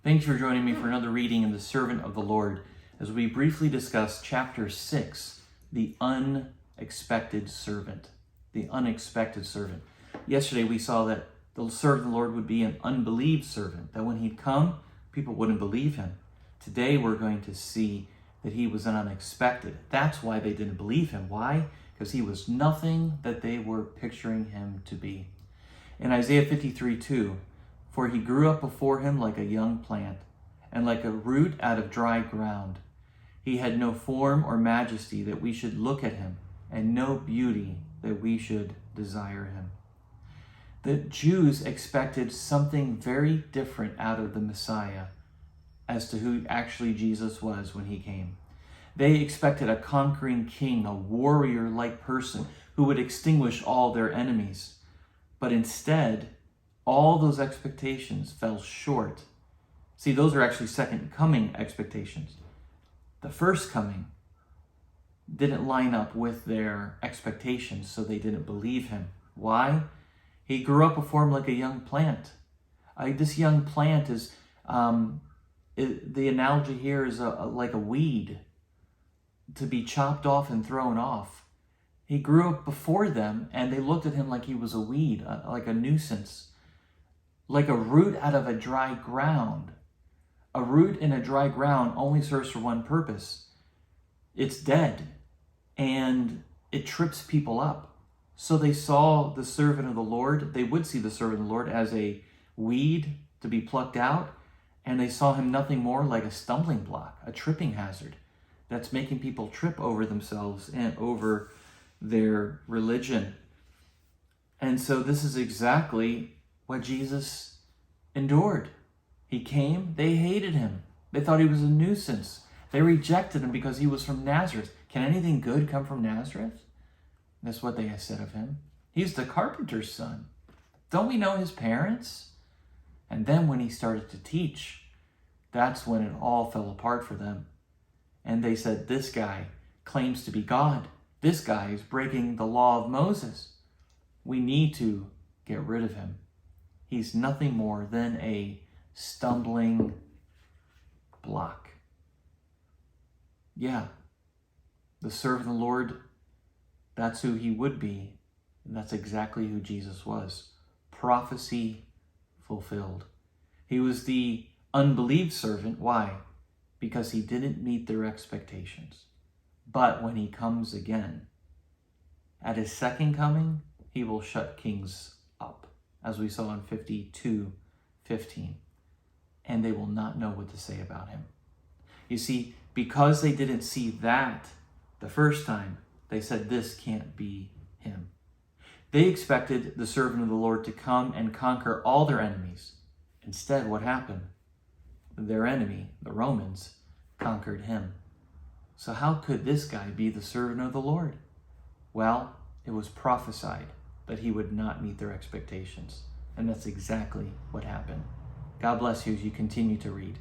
Thanks for joining me for another reading in the Servant of the Lord as we briefly discuss chapter 6, the unexpected servant. The unexpected servant. Yesterday we saw that the servant of the Lord would be an unbelieved servant, that when he'd come, people wouldn't believe him. Today we're going to see that he was an unexpected. That's why they didn't believe him. Why? Because he was nothing that they were picturing him to be. In Isaiah 53:2, for he grew up before him like a young plant, and like a root out of dry ground. He had no form or majesty that we should look at him, and no beauty that we should desire him. The Jews expected something very different out of the Messiah as to who actually Jesus was when he came. They expected a conquering king, a warrior-like person who would extinguish all their enemies. But instead, all those expectations fell short. See, those are actually second coming expectations. The first coming didn't line up with their expectations, so they didn't believe him. Why? He grew up before him like a young plant. This young plant is, the analogy here is like a weed to be chopped off and thrown off. He grew up before them, and they looked at him like he was a weed, like a nuisance. Like a root out of a dry ground. A root in a dry ground only serves for one purpose. It's dead, and it trips people up. So they saw the servant of the Lord, they would see the servant of the Lord as a weed to be plucked out, and they saw him nothing more like a stumbling block, a tripping hazard that's making people trip over themselves and over their religion. And so this is exactly what Jesus endured. He came, they hated him. They thought he was a nuisance. They rejected him because he was from Nazareth. Can anything good come from Nazareth? That's what they said of him. He's the carpenter's son. Don't we know his parents? And then when he started to teach, that's when it all fell apart for them. And they said, this guy claims to be God. This guy is breaking the law of Moses. We need to get rid of him. He's nothing more than a stumbling block. Yeah, the servant of the Lord, that's who he would be. And that's exactly who Jesus was. Prophecy fulfilled. He was the unbelieved servant. Why? Because he didn't meet their expectations. But when he comes again, at his second coming, he will shut kings up, as we saw in 52:15. And they will not know what to say about him. You see, because they didn't see that the first time, they said, this can't be him. They expected the servant of the Lord to come and conquer all their enemies. Instead, what happened? Their enemy, the Romans, conquered him. So how could this guy be the servant of the Lord? Well, it was prophesied that he would not meet their expectations. And that's exactly what happened. God bless you as you continue to read.